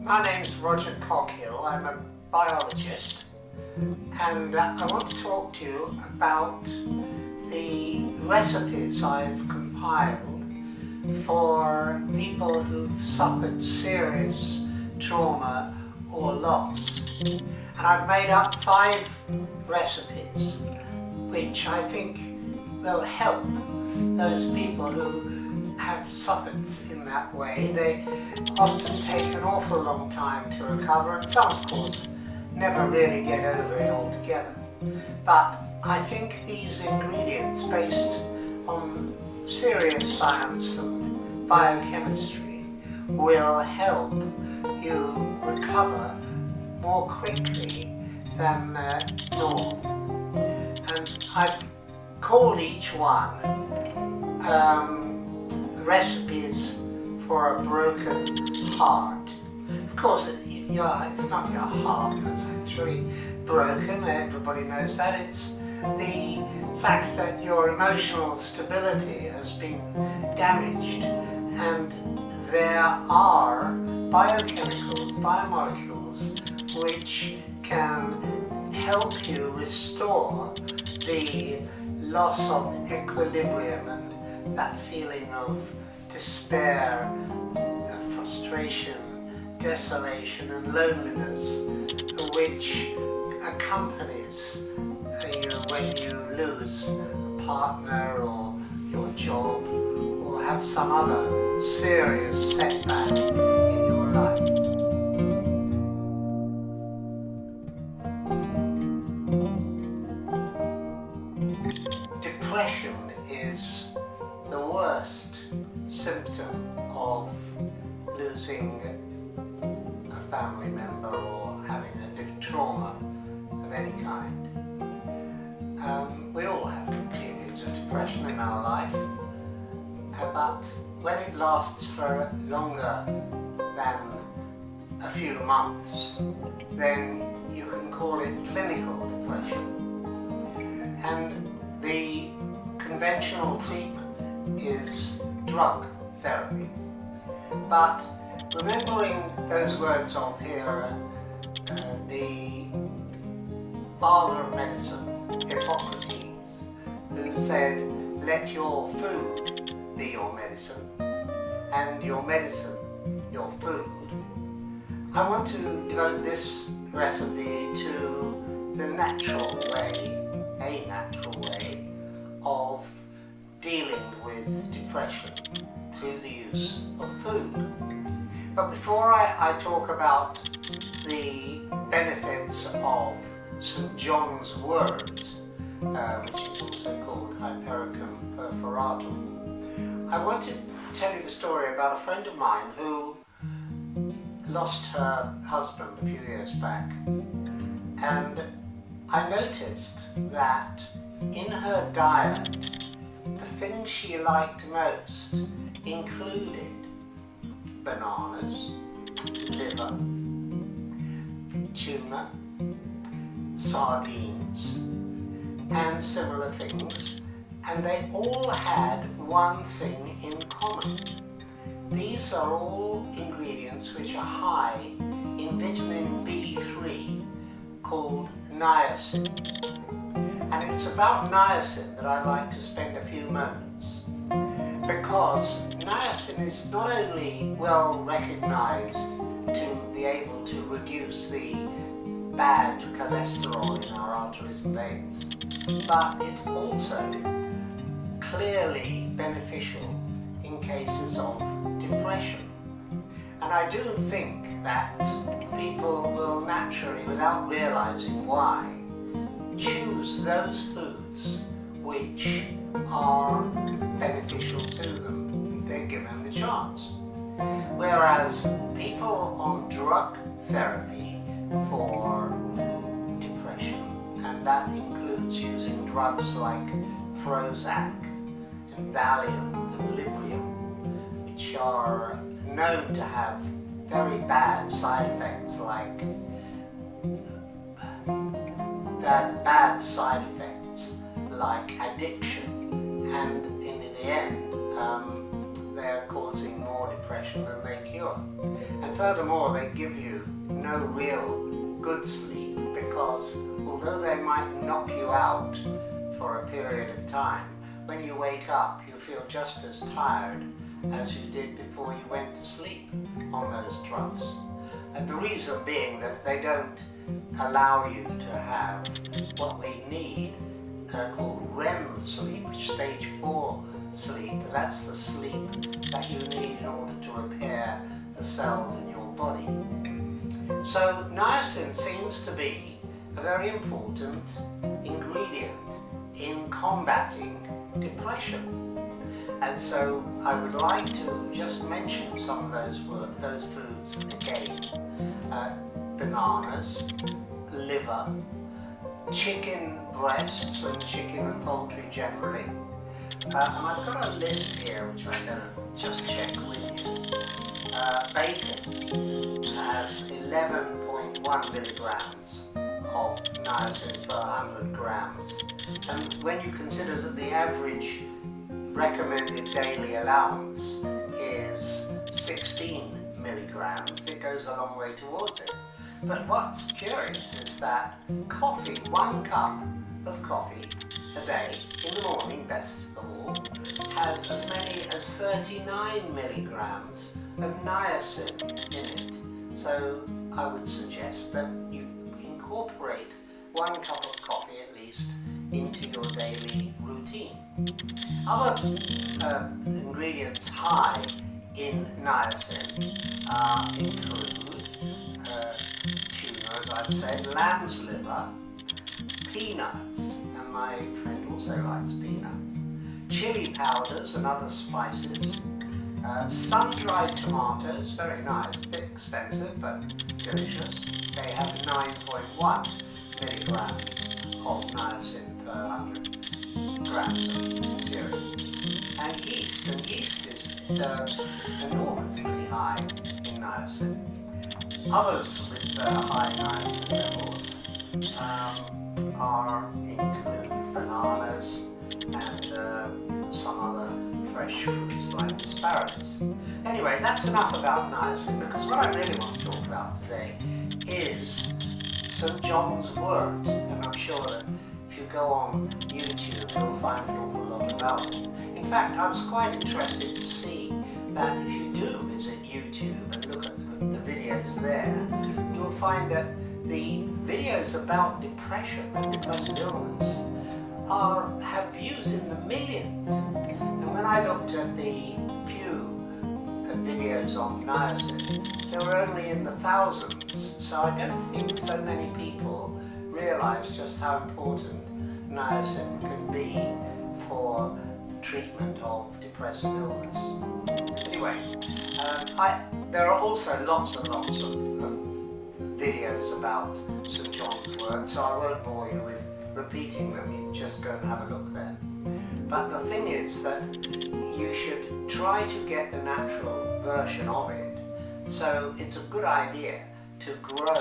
My name's Roger Coghill. I'm a biologist, and I want to talk to you about the recipes I've compiled for people who've suffered serious trauma or loss. And I've made up 5 recipes which I think will help those people who have suffered in that way. They often take an awful long time to recover, and some, of course, never really get over it altogether. But I think these ingredients, based on serious science and biochemistry, will help you recover more quickly than normal. And I've called each one recipes for a broken heart. Of course, it's not your heart that's actually broken, everybody knows that. It's the fact that your emotional stability has been damaged, and there are biochemicals, biomolecules, which can help you restore the loss of equilibrium and that feeling of despair, frustration, desolation and loneliness which accompanies you when you lose a partner or your job or have some other serious setback in your life. Depression is the worst symptom of losing a family member or having a trauma of any kind. We all have periods of depression in our life, but when it lasts for longer than a few months, then you can call it clinical depression. And the conventional treatment is drug therapy. But remembering those words of here, the father of medicine, Hippocrates, who said, "Let your food be your medicine, and your medicine your food." I want to devote this recipe to the natural way, a natural way of dealing with depression through the use of food. But before I talk about the benefits of St. John's wort, which is also called Hypericum perforatum, I want to tell you the story about a friend of mine who lost her husband a few years back. And I noticed that in her diet, the things she liked most included bananas, liver, tuna, sardines, and similar things, and they all had one thing in common. These are all ingredients which are high in vitamin B3 called niacin. And it's about niacin that I like to spend a few moments, because niacin is not only well recognized to be able to reduce the bad cholesterol in our arteries and veins, but it's also clearly beneficial in cases of depression. And I do think that people will naturally, without realizing why, choose those foods which are beneficial to them if they're given the chance. Whereas people on drug therapy for depression, and that includes using drugs like Prozac and Valium and Librium, which are known to have very bad side effects like addiction, and in the end they're causing more more depression than they cure. And furthermore, they give you no real good sleep, because although they might knock you out for a period of time, when you wake up you feel just as tired as you did before you went to sleep on those drugs. And the reason being that they don't allow you to have what we need called REM sleep, stage 4 sleep. That's the sleep that you need in order to repair the cells in your body. So niacin seems to be a very important ingredient in combating depression. And so I would like to just mention some of those foods again. Bananas, liver, chicken breasts, and chicken and poultry generally. And I've got a list here which I'm going to just check with you. Bacon has 11.1 milligrams of niacin per 100 grams. And when you consider that the average recommended daily allowance is 16 milligrams, it goes a long way towards it. But what's curious is that coffee, 1 cup of coffee a day, in the morning best of all, has as many as 39 milligrams of niacin in it. So I would suggest that you incorporate 1 cup of coffee at least into your daily routine. Other ingredients high in niacin include tuna, as I've said, lamb's liver, peanuts, and my friend also likes peanuts, chili powders and other spices, sun-dried tomatoes, very nice, a bit expensive but delicious. They have 9.1 milligrams of niacin per 100 grams of material. And yeast is enormously high in niacin. Others with high niacin levels include bananas and some other fresh fruits like asparagus. Anyway, that's enough about niacin, because what I really want to talk about today is St. John's wort, and I'm sure that if you go on YouTube you'll find an awful lot about it. In fact, I was quite interested to see that if you do visit YouTube and look at the videos there, you will find that the videos about depression and depressive illness have views in the millions. And when I looked at the few videos on niacin, they were only in the thousands. So I don't think so many people realise just how important niacin can be for treatment of depressive illness. Anyway, there are also lots and lots of videos about St. John's wort, so I won't bore you with repeating them. You just go and have a look there. But the thing is that you should try to get the natural version of it. So it's a good idea to grow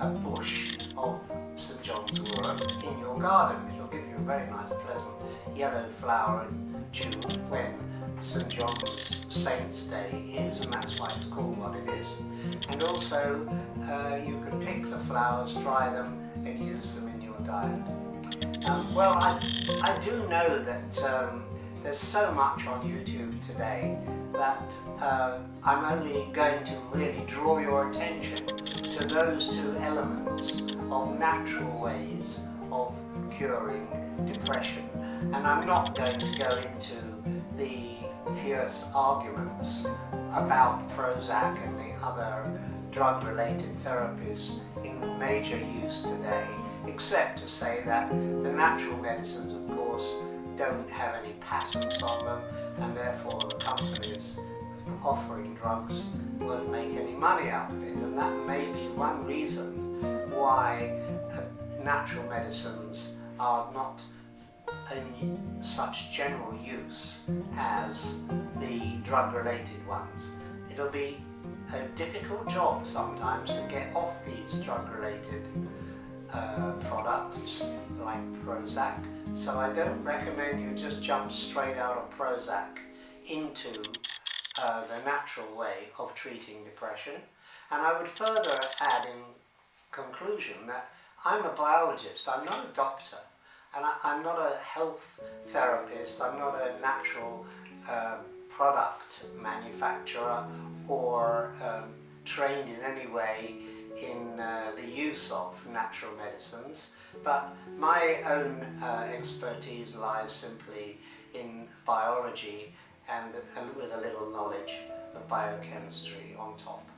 a bush of St. John's wort in your garden. It'll give you a very nice, pleasant yellow flower in June, when St. John's Saint's Day is, and that's why it's called what it is. And also you can pick the flowers, dry them, and use them in your diet. Well, I do know that there's so much on YouTube today that I'm only going to really draw your attention to those 2 elements of natural ways of curing depression. And I'm not going to go into the fierce arguments about Prozac and the other drug-related therapies in major use today, except to say that the natural medicines, of course, don't have any patents on them, and therefore the companies offering drugs won't make any money out of it. And that may be one reason why natural medicines are not in such general use as the drug-related ones. It'll be a difficult job sometimes to get off these drug-related products like Prozac, so I don't recommend you just jump straight out of Prozac into the natural way of treating depression. And I would further add in conclusion that I'm a biologist, I'm not a doctor, and I'm not a health therapist, I'm not a natural product manufacturer or trained in any way in the use of natural medicines, but my own expertise lies simply in biology and with a little knowledge of biochemistry on top.